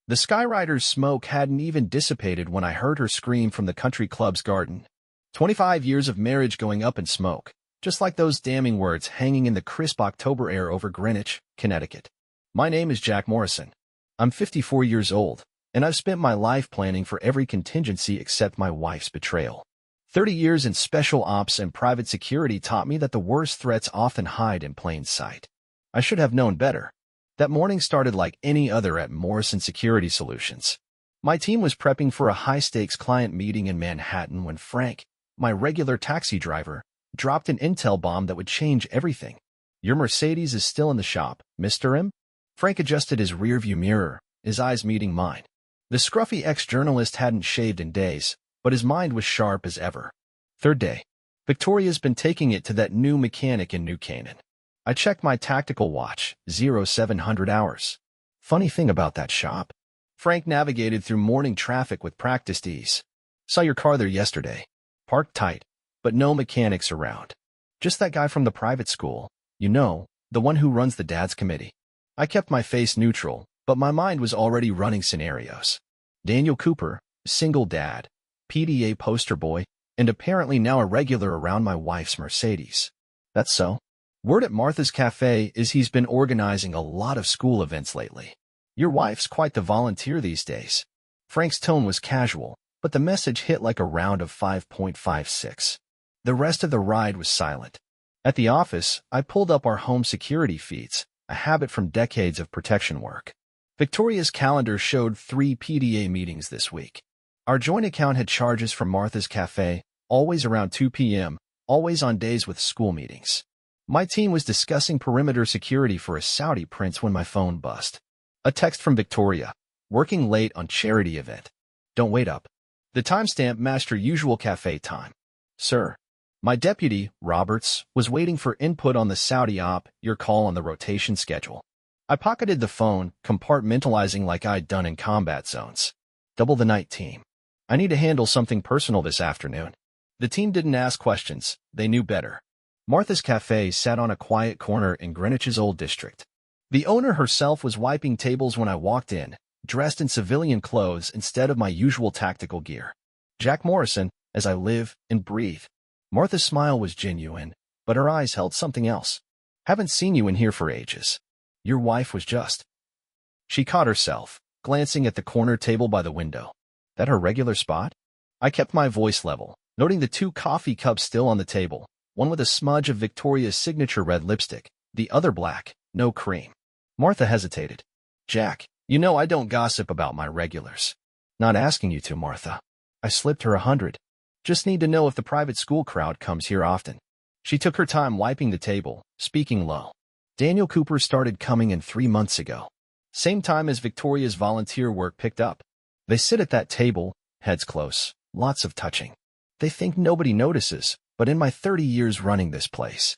The Skyrider's smoke hadn't even dissipated when I heard her scream from the country club's garden. 25 years of marriage going up in smoke, just like those damning words hanging in the crisp October air over Greenwich, Connecticut. My name is Jack Morrison. I'm 54 years old, and I've spent my life planning for every contingency except my wife's betrayal. 30 years in special ops and private security taught me that the worst threats often hide in plain sight. I should have known better. That morning started like any other at Morrison Security Solutions. My team was prepping for a high-stakes client meeting in Manhattan when Frank, my regular taxi driver, dropped an intel bomb that would change everything. "Your Mercedes is still in the shop, Mr. M?" Frank adjusted his rearview mirror, his eyes meeting mine. The scruffy ex-journalist hadn't shaved in days, but his mind was sharp as ever. Third day. Victoria's been taking it to that new mechanic in New Canaan. I checked my tactical watch, 0700 hours. Funny thing about that shop. Frank navigated through morning traffic with practiced ease. "Saw your car there yesterday. Parked tight, but no mechanics around. Just that guy from the private school, you know, the one who runs the dad's committee." I kept my face neutral, but my mind was already running scenarios. Daniel Cooper, single dad, PDA poster boy, and apparently now a regular around my wife's Mercedes. That's so. Word at Martha's Cafe is he's been organizing a lot of school events lately. "Your wife's quite the volunteer these days." Frank's tone was casual, but the message hit like a round of 5.56. The rest of the ride was silent. At the office, I pulled up our home security feeds, a habit from decades of protection work. Victoria's calendar showed 3 PDA meetings this week. Our joint account had charges from Martha's Cafe, always around 2 p.m., always on days with school meetings. My team was discussing perimeter security for a Saudi prince when my phone buzzed. A text from Victoria. "Working late on charity event. Don't wait up." The timestamp matched her usual cafe time. "Sir." My deputy, Roberts, was waiting for input on the Saudi op, "Your call on the rotation schedule." I pocketed the phone, compartmentalizing like I'd done in combat zones. "Double the night team. I need to handle something personal this afternoon." The team didn't ask questions. They knew better. Martha's Cafe sat on a quiet corner in Greenwich's old district. The owner herself was wiping tables when I walked in, dressed in civilian clothes instead of my usual tactical gear. Jack Morrison, as I live and breathe. Martha's smile was genuine, but her eyes held something else. "Haven't seen you in here for ages. Your wife was just..." She caught herself, glancing at the corner table by the window. "That her regular spot?" I kept my voice level, noting the 2 coffee cups still on the table, one with a smudge of Victoria's signature red lipstick, the other black, no cream. Martha hesitated. "Jack, you know I don't gossip about my regulars." "Not asking you to, Martha." I slipped her 100. "Just need to know if the private school crowd comes here often." She took her time wiping the table, speaking low. "Daniel Cooper started coming in 3 months ago. Same time as Victoria's volunteer work picked up. They sit at that table, heads close, lots of touching. They think nobody notices, but in my 30 years running this place..."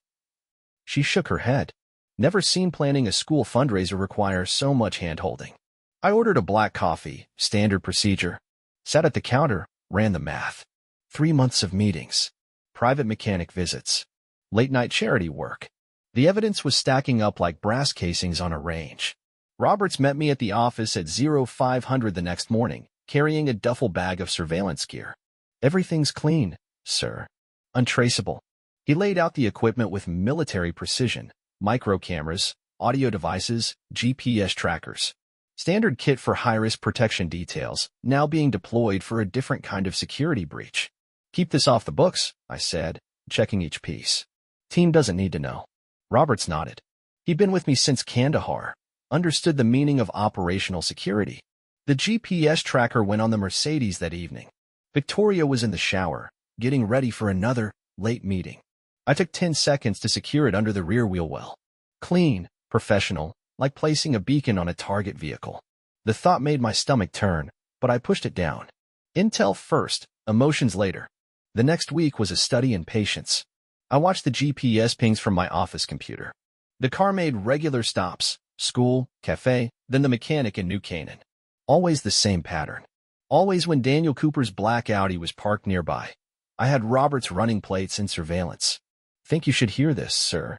She shook her head. "Never seen planning a school fundraiser require so much hand-holding." I ordered a black coffee, standard procedure. Sat at the counter, ran the math. 3 months of meetings. Private mechanic visits. Late-night charity work. The evidence was stacking up like brass casings on a range. Roberts met me at the office at 0500 the next morning, carrying a duffel bag of surveillance gear. "Everything's clean, sir. Untraceable." He laid out the equipment with military precision: micro cameras, audio devices, GPS trackers. Standard kit for high-risk protection details, now being deployed for a different kind of security breach. "Keep this off the books," I said, checking each piece. "Team doesn't need to know." Roberts nodded. He'd been with me since Kandahar, understood the meaning of operational security. The GPS tracker went on the Mercedes that evening. Victoria was in the shower, getting ready for another late meeting. I took 10 seconds to secure it under the rear wheel well. Clean, professional, like placing a beacon on a target vehicle. The thought made my stomach turn, but I pushed it down. Intel first, emotions later. The next week was a study in patience. I watched the GPS pings from my office computer. The car made regular stops: school, cafe, then the mechanic in New Canaan. Always the same pattern. Always when Daniel Cooper's black Audi was parked nearby. I had Roberts' running plates and surveillance. "Think you should hear this, sir."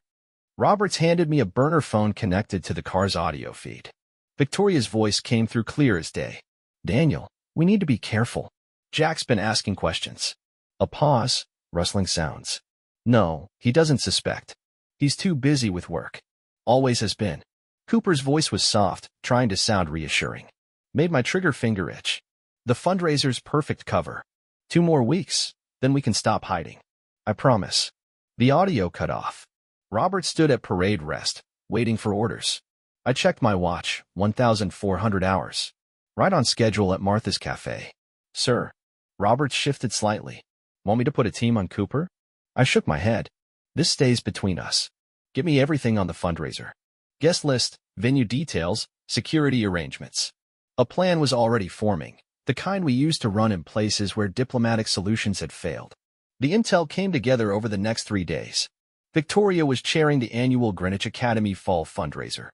Roberts handed me a burner phone connected to the car's audio feed. Victoria's voice came through clear as day. Daniel, we need to be careful. Jack's been asking questions. A pause, rustling sounds. No, he doesn't suspect. He's too busy with work. Always has been. Cooper's voice was soft, trying to sound reassuring. Made my trigger finger itch. The fundraiser's perfect cover. 2 more weeks, then we can stop hiding. I promise. The audio cut off. Robert stood at parade rest, waiting for orders. I checked my watch, 1,400 hours. Right on schedule at Martha's Cafe. Sir. Robert shifted slightly. Want me to put a team on Cooper? I shook my head. This stays between us. Get me everything on the fundraiser. Guest list, venue details, security arrangements. A plan was already forming, the kind we used to run in places where diplomatic solutions had failed. The intel came together over the next 3 days. Victoria was chairing the annual Greenwich Academy Fall fundraiser.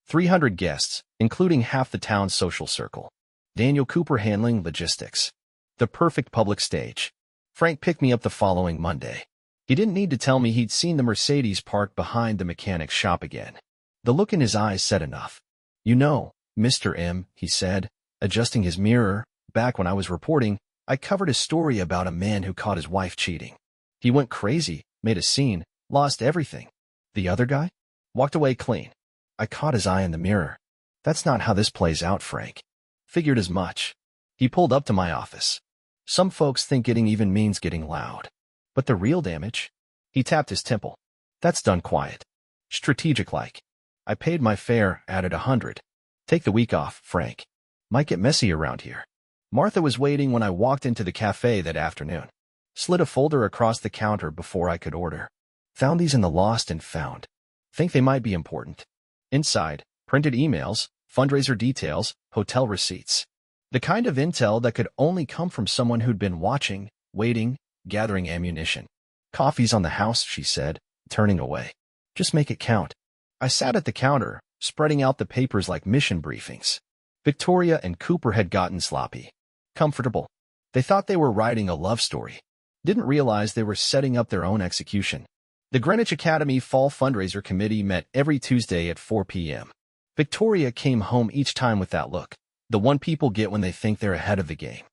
300 guests, including half the town's social circle. Daniel Cooper handling logistics. The perfect public stage. Frank picked me up the following Monday. He didn't need to tell me he'd seen the Mercedes parked behind the mechanic's shop again. The look in his eyes said enough. You know, Mr. M, he said, adjusting his mirror, back when I was reporting, I covered a story about a man who caught his wife cheating. He went crazy, made a scene, lost everything. The other guy? Walked away clean. I caught his eye in the mirror. That's not how this plays out, Frank. Figured as much. He pulled up to my office. Some folks think getting even means getting loud. But the real damage? He tapped his temple. That's done quiet. Strategic-like. I paid my fare, added 100. Take the week off, Frank. Might get messy around here. Martha was waiting when I walked into the cafe that afternoon. Slid a folder across the counter before I could order. Found these in the lost and found. Think they might be important. Inside, printed emails, fundraiser details, hotel receipts. The kind of intel that could only come from someone who'd been watching, waiting, gathering ammunition. Coffee's on the house, she said, turning away. Just make it count. I sat at the counter, spreading out the papers like mission briefings. Victoria and Cooper had gotten sloppy. Comfortable. They thought they were writing a love story. Didn't realize they were setting up their own execution. The Greenwich Academy Fall Fundraiser Committee met every Tuesday at 4 p.m. Victoria came home each time with that look, the one people get when they think they're ahead of the game.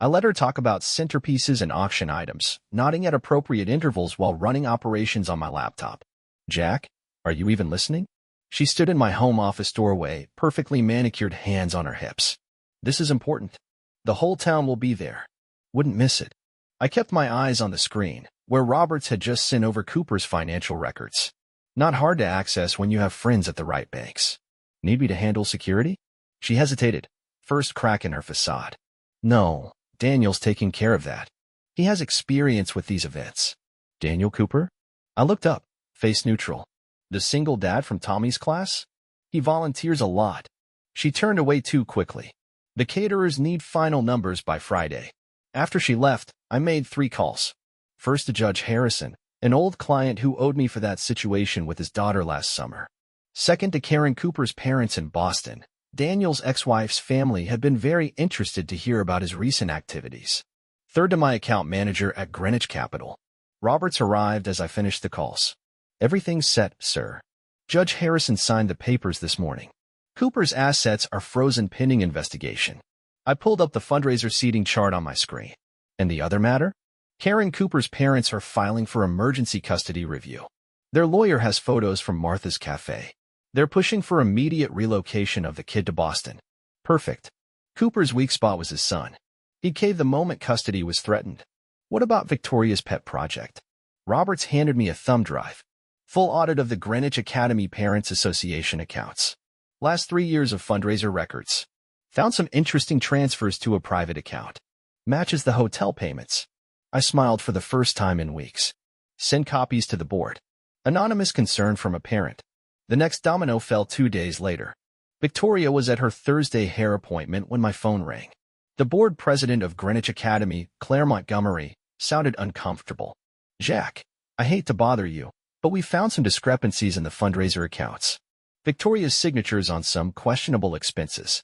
I let her talk about centerpieces and auction items, nodding at appropriate intervals while running operations on my laptop. Jack? Are you even listening? She stood in my home office doorway, perfectly manicured hands on her hips. This is important. The whole town will be there. Wouldn't miss it. I kept my eyes on the screen, where Roberts had just sent over Cooper's financial records. Not hard to access when you have friends at the right banks. Need me to handle security? She hesitated, first crack in her facade. No, Daniel's taking care of that. He has experience with these events. Daniel Cooper? I looked up, face neutral. The single dad from Tommy's class? He volunteers a lot. She turned away too quickly. The caterers need final numbers by Friday. After she left, I made 3 calls. First to Judge Harrison, an old client who owed me for that situation with his daughter last summer. Second to Karen Cooper's parents in Boston. Daniel's ex-wife's family had been very interested to hear about his recent activities. Third to my account manager at Greenwich Capital. Roberts arrived as I finished the calls. Everything's set, sir. Judge Harrison signed the papers this morning. Cooper's assets are frozen pending investigation. I pulled up the fundraiser seating chart on my screen. And the other matter? Karen Cooper's parents are filing for emergency custody review. Their lawyer has photos from Martha's Cafe. They're pushing for immediate relocation of the kid to Boston. Perfect. Cooper's weak spot was his son. He'd cave the moment custody was threatened. What about Victoria's pet project? Roberts handed me a thumb drive. Full audit of the Greenwich Academy Parents Association accounts. Last 3 years of fundraiser records. Found some interesting transfers to a private account. Matches the hotel payments. I smiled for the first time in weeks. Send copies to the board. Anonymous concern from a parent. The next domino fell 2 days later. Victoria was at her Thursday hair appointment when my phone rang. The board president of Greenwich Academy, Claire Montgomery, sounded uncomfortable. Jack, I hate to bother you, but we found some discrepancies in the fundraiser accounts. Victoria's signatures on some questionable expenses.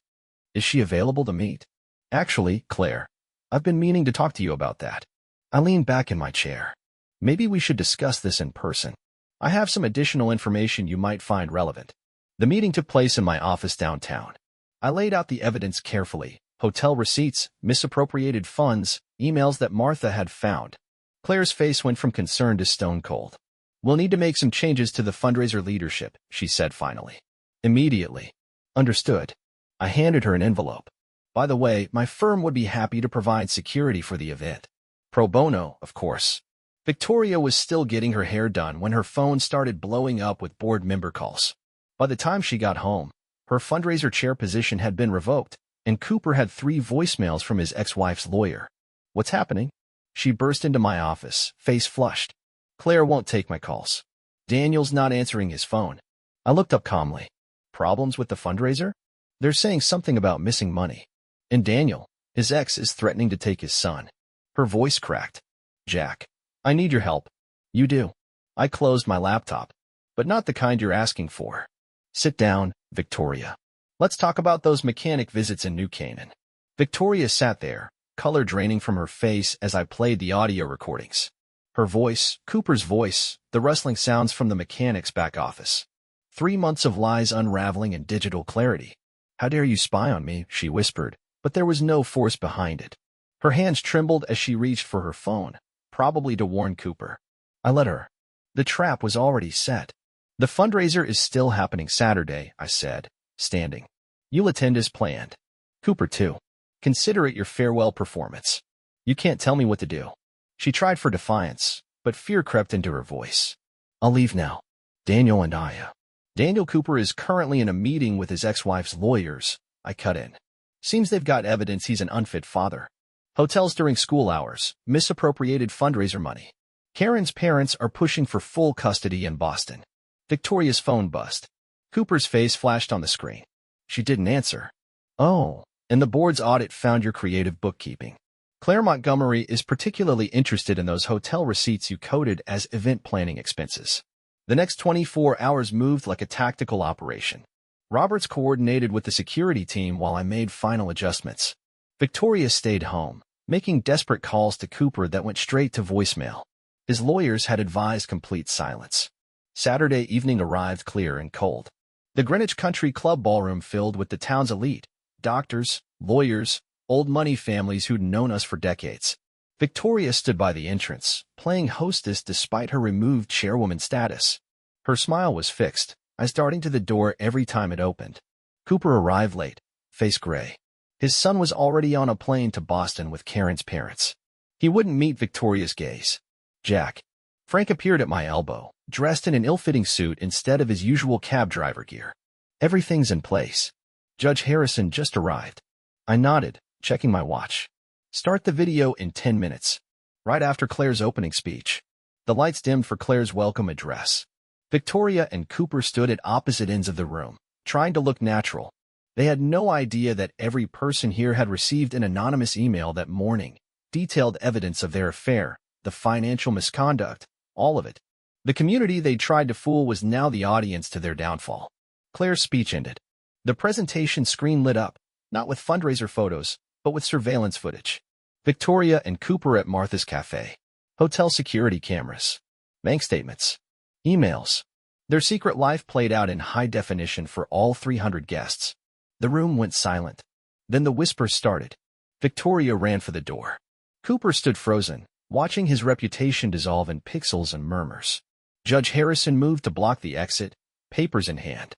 Is she available to meet? Actually, Claire, I've been meaning to talk to you about that. I leaned back in my chair. Maybe we should discuss this in person. I have some additional information you might find relevant. The meeting took place in my office downtown. I laid out the evidence carefully: hotel receipts, misappropriated funds, emails that Martha had found. Claire's face went from concern to stone cold. "We'll need to make some changes to the fundraiser leadership," she said finally. Immediately. "Understood." I handed her an envelope. "By the way, my firm would be happy to provide security for the event. Pro bono, of course." Victoria was still getting her hair done when her phone started blowing up with board member calls. By the time she got home, her fundraiser chair position had been revoked, and Cooper had 3 voicemails from his ex-wife's lawyer. "What's happening?" She burst into my office, face flushed. "Claire won't take my calls. Daniel's not answering his phone." I looked up calmly. "Problems with the fundraiser?" "They're saying something about missing money. And Daniel, his ex, is threatening to take his son." Her voice cracked. "Jack, I need your help." "You do." I closed my laptop. "But not the kind you're asking for." "Sit down, Victoria. Let's talk about those mechanic visits in New Canaan." Victoria sat there, color draining from her face as I played the audio recordings. Her voice, Cooper's voice, the rustling sounds from the mechanic's back office. 3 months of lies unraveling in digital clarity. "How dare you spy on me?" she whispered, but there was no force behind it. Her hands trembled as she reached for her phone, probably to warn Cooper. I let her. The trap was already set. "The fundraiser is still happening Saturday," I said, standing. "You'll attend as planned. Cooper too. Consider it your farewell performance. You can't tell me what to do." She tried for defiance, but fear crept into her voice. "I'll leave now. Daniel and I." "Daniel Cooper is currently in a meeting with his ex-wife's lawyers," I cut in. "Seems they've got evidence he's an unfit father. Hotels during school hours, misappropriated fundraiser money. Karen's parents are pushing for full custody in Boston." Victoria's phone buzzed. Cooper's face flashed on the screen. She didn't answer. "Oh, and the board's audit found your creative bookkeeping. Claire Montgomery is particularly interested in those hotel receipts you coded as event planning expenses." The next 24 hours moved like a tactical operation. Roberts coordinated with the security team while I made final adjustments. Victoria stayed home, making desperate calls to Cooper that went straight to voicemail. His lawyers had advised complete silence. Saturday evening arrived clear and cold. The Greenwich Country Club ballroom filled with the town's elite, doctors, lawyers, old money families who'd known us for decades. Victoria stood by the entrance, playing hostess despite her removed chairwoman status. Her smile was fixed, eyes darting to the door every time it opened. Cooper arrived late, face gray. His son was already on a plane to Boston with Karen's parents. He wouldn't meet Victoria's gaze. "Jack." Frank appeared at my elbow, dressed in an ill-fitting suit instead of his usual cab driver gear. "Everything's in place. Judge Harrison just arrived." I nodded, checking my watch. "Start the video in 10 minutes. Right after Claire's opening speech." The lights dimmed for Claire's welcome address. Victoria and Cooper stood at opposite ends of the room, trying to look natural. They had no idea that every person here had received an anonymous email that morning, detailed evidence of their affair, the financial misconduct, all of it. The community they tried to fool was now the audience to their downfall. Claire's speech ended. The presentation screen lit up, not with fundraiser photos, but with surveillance footage. Victoria and Cooper at Martha's Cafe. Hotel security cameras. Bank statements. Emails. Their secret life played out in high definition for all 300 guests. The room went silent. Then the whispers started. Victoria ran for the door. Cooper stood frozen, watching his reputation dissolve in pixels and murmurs. Judge Harrison moved to block the exit, papers in hand.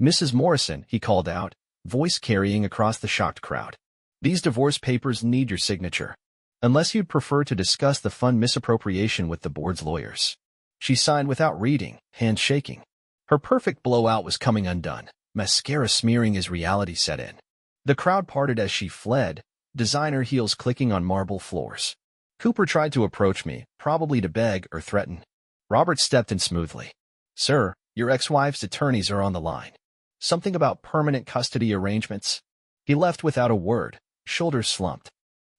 "Mrs. Morrison," he called out, voice carrying across the shocked crowd. "These divorce papers need your signature. Unless you'd prefer to discuss the fund misappropriation with the board's lawyers." She signed without reading, hands shaking. Her perfect blowout was coming undone, mascara smearing as reality set in. The crowd parted as she fled, designer heels clicking on marble floors. Cooper tried to approach me, probably to beg or threaten. Robert stepped in smoothly. "Sir, your ex-wife's attorneys are on the line. Something about permanent custody arrangements." He left without a word, shoulders slumped.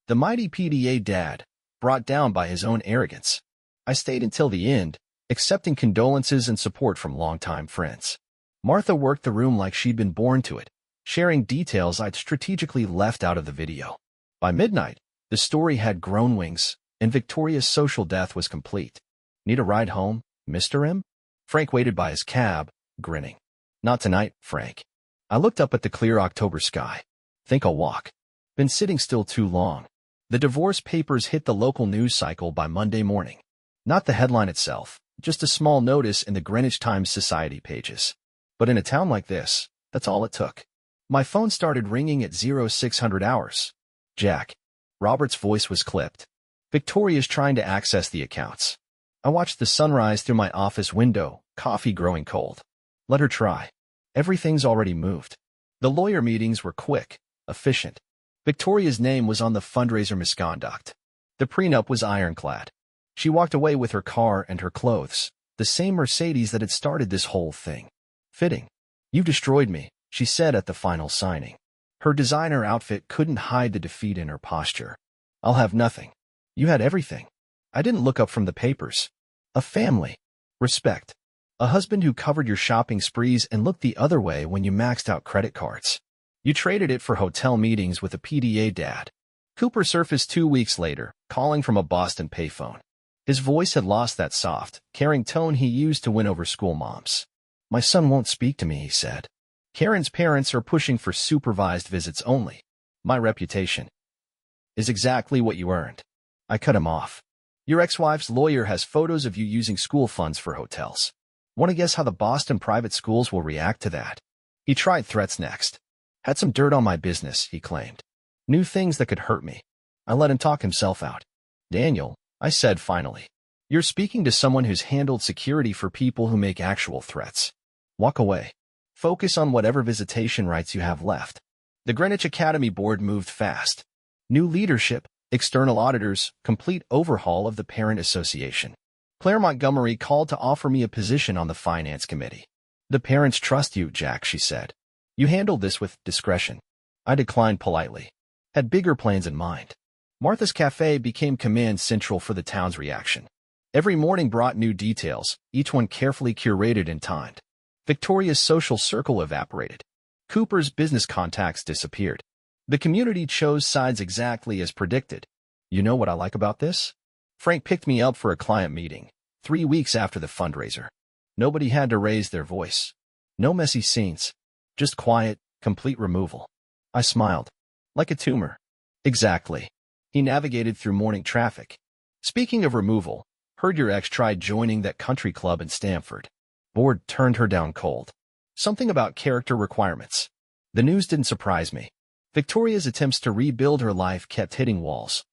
The mighty PDA dad, brought down by his own arrogance. I stayed until the end, accepting condolences and support from longtime friends. Martha worked the room like she'd been born to it, sharing details I'd strategically left out of the video. By midnight, the story had grown wings, and Victoria's social death was complete. "Need a ride home, Mr. M?" Frank waited by his cab, grinning. "Not tonight, Frank." I looked up at the clear October sky. Think I'll walk. Been sitting still too long. The divorce papers hit the local news cycle by Monday morning. Not the headline itself, just a small notice in the Greenwich Times Society pages. But in a town like this, that's all it took. My phone started ringing at 0600 hours. Jack. Robert's voice was clipped. Victoria's trying to access the accounts. I watched the sunrise through my office window, coffee growing cold. Let her try. Everything's already moved. The lawyer meetings were quick, efficient. Victoria's name was on the fundraiser misconduct. The prenup was ironclad. She walked away with her car and her clothes, the same Mercedes that had started this whole thing. Fitting. "You've destroyed me," she said at the final signing. Her designer outfit couldn't hide the defeat in her posture. "I'll have nothing. You had everything." I didn't look up from the papers. A family. Respect. A husband who covered your shopping sprees and looked the other way when you maxed out credit cards. You traded it for hotel meetings with a PDA dad. Cooper surfaced 2 weeks later, calling from a Boston payphone. His voice had lost that soft, caring tone he used to win over school moms. "My son won't speak to me," he said. "Karen's parents are pushing for supervised visits only. My reputation is exactly what you earned." I cut him off. "Your ex-wife's lawyer has photos of you using school funds for hotels. Want to guess how the Boston private schools will react to that?" He tried threats next. "Had some dirt on my business," he claimed. "Knew things that could hurt me." I let him talk himself out. "Daniel," I said finally, "you're speaking to someone who's handled security for people who make actual threats. Walk away. Focus on whatever visitation rights you have left." The Greenwich Academy board moved fast. New leadership, external auditors, complete overhaul of the parent association. Claire Montgomery called to offer me a position on the finance committee. "The parents trust you, Jack," she said. "You handled this with discretion." I declined politely. Had bigger plans in mind. Martha's Cafe became command central for the town's reaction. Every morning brought new details, each one carefully curated and timed. Victoria's social circle evaporated. Cooper's business contacts disappeared. The community chose sides exactly as predicted. You know what I like about this? Frank picked me up for a client meeting, 3 weeks after the fundraiser. Nobody had to raise their voice. No messy scenes. Just quiet, complete removal. I smiled. Like a tumor. Exactly. He navigated through morning traffic. "Speaking of removal, heard your ex tried joining that country club in Stamford. Board turned her down cold. Something about character requirements." The news didn't surprise me. Victoria's attempts to rebuild her life kept hitting walls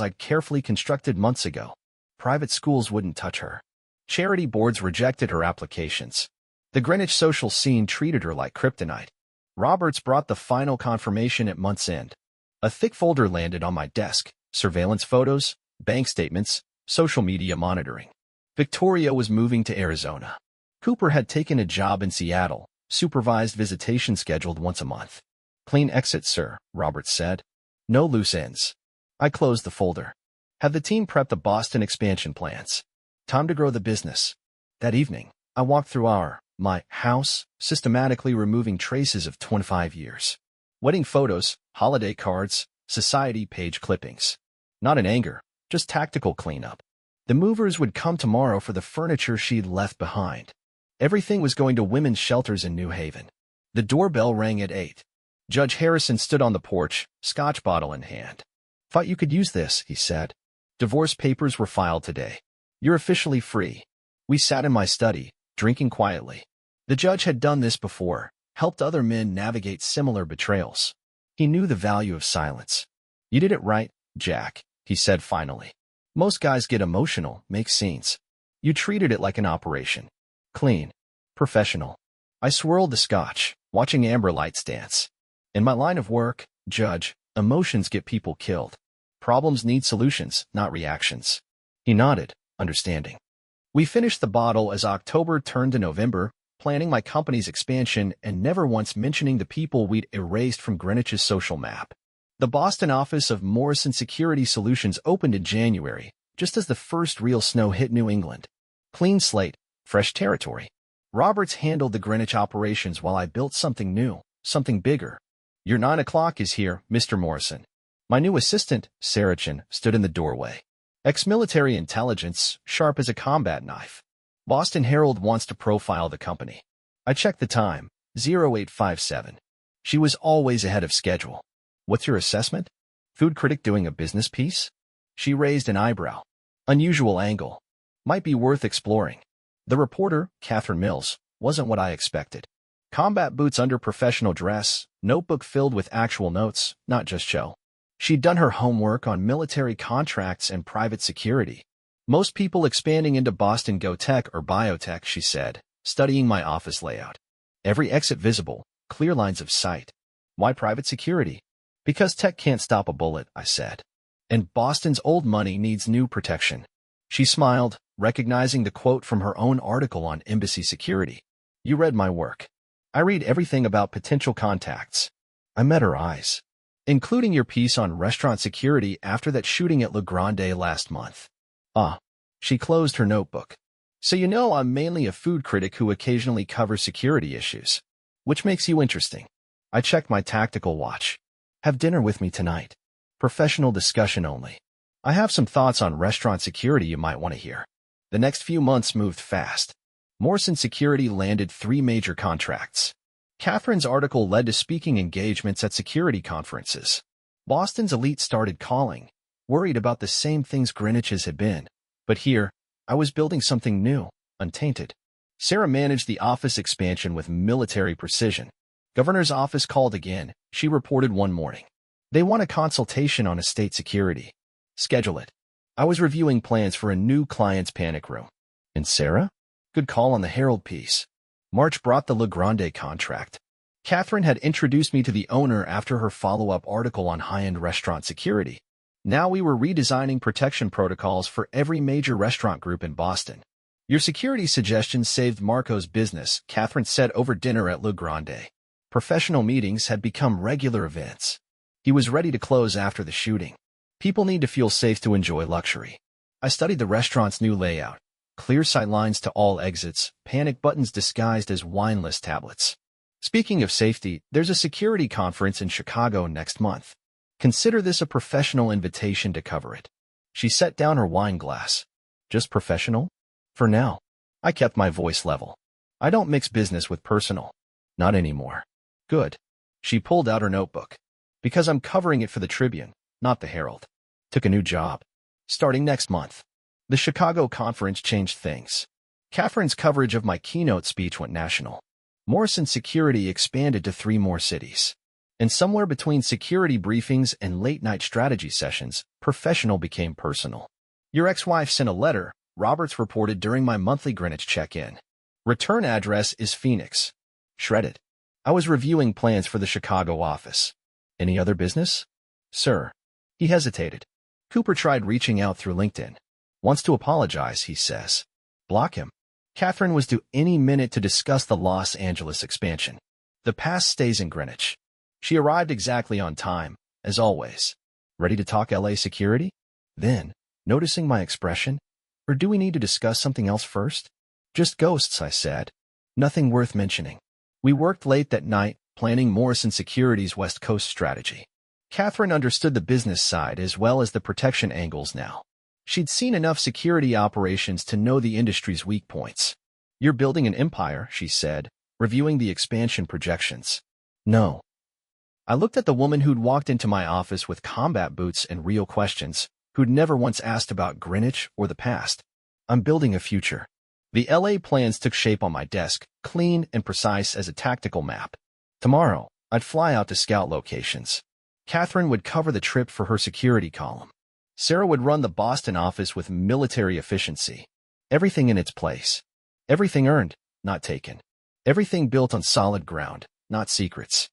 I'd carefully constructed months ago. Private schools wouldn't touch her. Charity boards rejected her applications. The Greenwich social scene treated her like kryptonite. Roberts brought the final confirmation at month's end. A thick folder landed on my desk: surveillance photos, bank statements, social media monitoring. Victoria was moving to Arizona. Cooper had taken a job in Seattle, supervised visitation scheduled once a month. "Clean exit, sir," Roberts said. "No loose ends." I closed the folder. Had the team prepped the Boston expansion plans? Time to grow the business. That evening, I walked through my house, systematically removing traces of 25 years. Wedding photos, holiday cards, society page clippings. Not in anger, just tactical cleanup. The movers would come tomorrow for the furniture she'd left behind. Everything was going to women's shelters in New Haven. The doorbell rang at 8. Judge Harrison stood on the porch, scotch bottle in hand. "Thought you could use this," he said. "Divorce papers were filed today. You're officially free." We sat in my study, drinking quietly. The judge had done this before, helped other men navigate similar betrayals. He knew the value of silence. "You did it right, Jack," he said finally. "Most guys get emotional, make scenes. You treated it like an operation. Clean. Professional." I swirled the scotch, watching amber lights dance. "In my line of work, Judge, emotions get people killed. Problems need solutions, not reactions." He nodded, understanding. We finished the bottle as October turned to November, planning my company's expansion and never once mentioning the people we'd erased from Greenwich's social map. The Boston office of Morrison Security Solutions opened in January, just as the first real snow hit New England. Clean slate, fresh territory. Roberts handled the Greenwich operations while I built something new, something bigger. "Your 9 o'clock is here, Mr. Morrison." My new assistant, Saracen, stood in the doorway. Ex-military intelligence, sharp as a combat knife. "Boston Herald wants to profile the company." I checked the time, 0857. She was always ahead of schedule. What's your assessment? Food critic doing a business piece? She raised an eyebrow. Unusual angle. Might be worth exploring. The reporter, Catherine Mills, wasn't what I expected. Combat boots under professional dress, notebook filled with actual notes, not just show. She'd done her homework on military contracts and private security. Most people expanding into Boston go tech or biotech, she said, studying my office layout. Every exit visible, clear lines of sight. Why private security? Because tech can't stop a bullet, I said. And Boston's old money needs new protection. She smiled, recognizing the quote from her own article on embassy security. You read my work. I read everything about potential contacts. I met her eyes. Including your piece on restaurant security after that shooting at Le Grande last month. Ah. She closed her notebook. So you know I'm mainly a food critic who occasionally covers security issues. Which makes you interesting. I checked my tactical watch. Have dinner with me tonight. Professional discussion only. I have some thoughts on restaurant security you might want to hear. The next few months moved fast. Morrison Security landed 3 major contracts. Catherine's article led to speaking engagements at security conferences. Boston's elite started calling, worried about the same things Greenwich's had been. But here, I was building something new, untainted. Sarah managed the office expansion with military precision. Governor's office called again, she reported one morning. They want a consultation on estate security. Schedule it. I was reviewing plans for a new client's panic room. And Sarah? Good call on the Herald piece. March brought the Le Grande contract. Catherine had introduced me to the owner after her follow-up article on high-end restaurant security. Now we were redesigning protection protocols for every major restaurant group in Boston. Your security suggestions saved Marco's business, Catherine said over dinner at Le Grande. Professional meetings had become regular events. He was ready to close after the shooting. People need to feel safe to enjoy luxury. I studied the restaurant's new layout. Clear sight lines to all exits, panic buttons disguised as wine list tablets. Speaking of safety, there's a security conference in Chicago next month. Consider this a professional invitation to cover it. She set down her wine glass. Just professional? For now. I kept my voice level. I don't mix business with personal. Not anymore. Good. She pulled out her notebook. Because I'm covering it for the Tribune, not the Herald. Took a new job. Starting next month. The Chicago conference changed things. Catherine's coverage of my keynote speech went national. Morrison Security expanded to 3 more cities. And somewhere between security briefings and late-night strategy sessions, professional became personal. Your ex-wife sent a letter, Roberts reported during my monthly Greenwich check-in. Return address is Phoenix. Shredded. I was reviewing plans for the Chicago office. Any other business? Sir. He hesitated. Cooper tried reaching out through LinkedIn. Wants to apologize, he says. Block him. Catherine was due any minute to discuss the Los Angeles expansion. The past stays in Greenwich. She arrived exactly on time, as always. Ready to talk LA security? Then, noticing my expression, or do we need to discuss something else first? Just ghosts, I said. Nothing worth mentioning. We worked late that night, planning Morrison Security's West Coast strategy. Catherine understood the business side as well as the protection angles now. She'd seen enough security operations to know the industry's weak points. You're building an empire, she said, reviewing the expansion projections. No. I looked at the woman who'd walked into my office with combat boots and real questions, who'd never once asked about Greenwich or the past. I'm building a future. The LA plans took shape on my desk, clean and precise as a tactical map. Tomorrow, I'd fly out to scout locations. Catherine would cover the trip for her security column. Sarah would run the Boston office with military efficiency. Everything in its place. Everything earned, not taken. Everything built on solid ground, not secrets.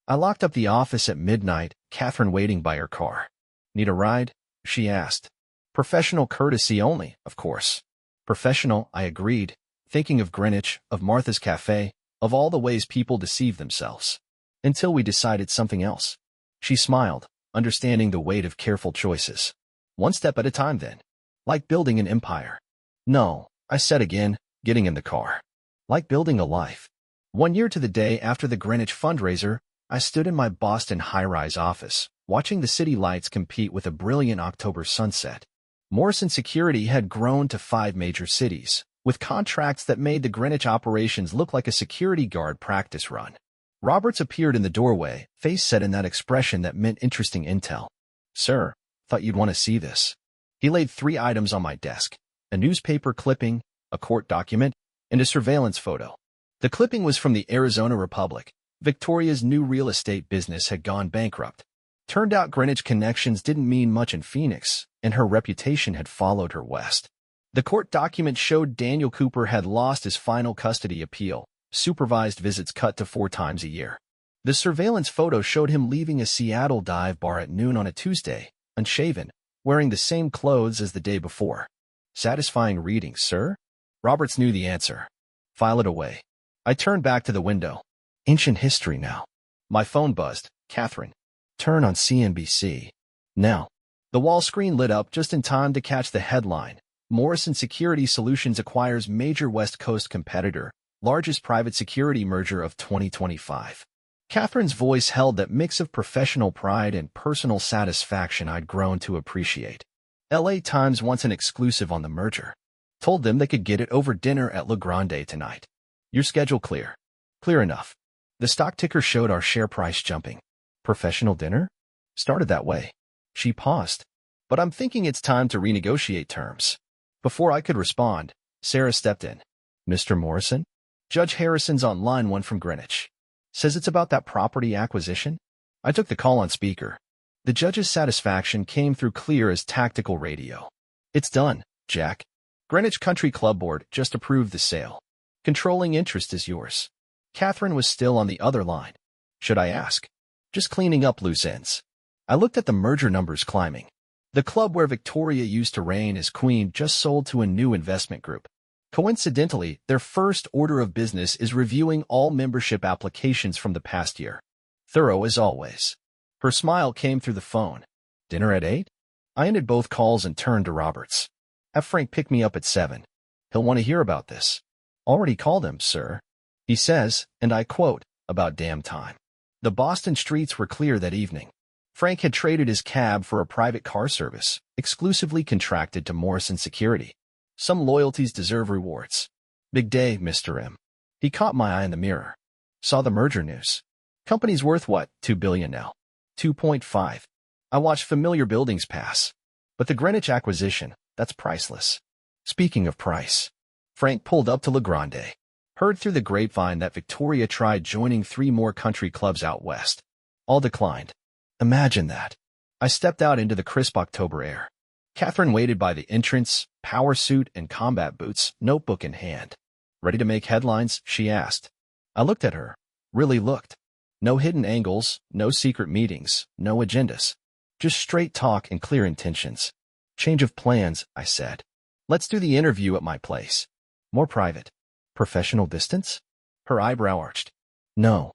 I locked up the office at midnight, Catherine waiting by her car. Need a ride? She asked. Professional courtesy only, of course. Professional, I agreed, thinking of Greenwich, of Martha's Cafe, of all the ways people deceive themselves. Until we decided something else. She smiled, understanding the weight of careful choices. One step at a time then. Like building an empire. No, I said again, getting in the car. Like building a life. 1 year to the day after the Greenwich fundraiser, I stood in my Boston high-rise office, watching the city lights compete with a brilliant October sunset. Morrison Security had grown to 5 major cities, with contracts that made the Greenwich operations look like a security guard practice run. Roberts appeared in the doorway, face set in that expression that meant interesting intel. "Sir, thought you'd want to see this." He laid 3 items on my desk: a newspaper clipping, a court document, and a surveillance photo. The clipping was from the Arizona Republic. Victoria's new real estate business had gone bankrupt. Turned out Greenwich connections didn't mean much in Phoenix, and her reputation had followed her west. The court document showed Daniel Cooper had lost his final custody appeal, supervised visits cut to 4 times a year. The surveillance photo showed him leaving a Seattle dive bar at noon on a Tuesday, unshaven, wearing the same clothes as the day before. Satisfying reading, sir? Roberts knew the answer. File it away. I turned back to the window. Ancient history now. My phone buzzed. Catherine. Turn on CNBC. Now. The wall screen lit up just in time to catch the headline. Morrison Security Solutions acquires major West Coast competitor, largest private security merger of 2025. Catherine's voice held that mix of professional pride and personal satisfaction I'd grown to appreciate. LA Times wants an exclusive on the merger. Told them they could get it over dinner at Le Grande tonight. Your schedule clear. Clear enough. The stock ticker showed our share price jumping. Professional dinner? Started that way. She paused. But I'm thinking it's time to renegotiate terms. Before I could respond, Sarah stepped in. Mr. Morrison? Judge Harrison's on line 1 from Greenwich. Says it's about that property acquisition? I took the call on speaker. The judge's satisfaction came through clear as tactical radio. It's done, Jack. Greenwich Country Club Board just approved the sale. Controlling interest is yours. Catherine was still on the other line. Should I ask? Just cleaning up loose ends. I looked at the merger numbers climbing. The club where Victoria used to reign as queen just sold to a new investment group. Coincidentally, their first order of business is reviewing all membership applications from the past year. Thorough as always. Her smile came through the phone. Dinner at 8? I ended both calls and turned to Roberts. Have Frank pick me up at 7. He'll want to hear about this. Already called him, sir. He says, and I quote, about damn time. The Boston streets were clear that evening. Frank had traded his cab for a private car service, exclusively contracted to Morrison Security. Some loyalties deserve rewards. Big day, Mr. M. He caught my eye in the mirror. Saw the merger news. Company's worth what, $2 billion now? 2.5. I watched familiar buildings pass. But the Greenwich acquisition, that's priceless. Speaking of price, Frank pulled up to Le Grande. Heard through the grapevine that Victoria tried joining 3 more country clubs out west. All declined. Imagine that. I stepped out into the crisp October air. Catherine waited by the entrance, power suit and combat boots, notebook in hand. Ready to make headlines? She asked. I looked at her. Really looked. No hidden angles, no secret meetings, no agendas. Just straight talk and clear intentions. Change of plans, I said. Let's do the interview at my place. More private. Professional distance? Her eyebrow arched. No.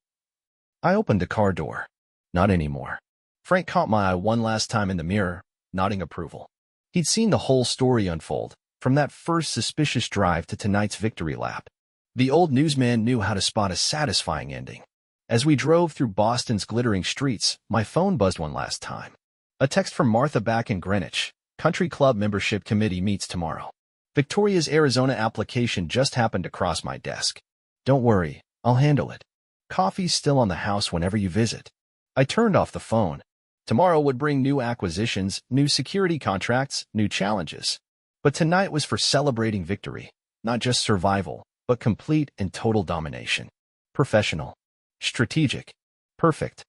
I opened the car door. Not anymore. Frank caught my eye one last time in the mirror, nodding approval. He'd seen the whole story unfold, from that first suspicious drive to tonight's victory lap. The old newsman knew how to spot a satisfying ending. As we drove through Boston's glittering streets, my phone buzzed one last time. A text from Martha back in Greenwich. Country Club Membership Committee meets tomorrow. Victoria's Arizona application just happened to cross my desk. Don't worry, I'll handle it. Coffee's still on the house whenever you visit. I turned off the phone. Tomorrow would bring new acquisitions, new security contracts, new challenges. But tonight was for celebrating victory, not just survival, but complete and total domination. Professional. Strategic. Perfect.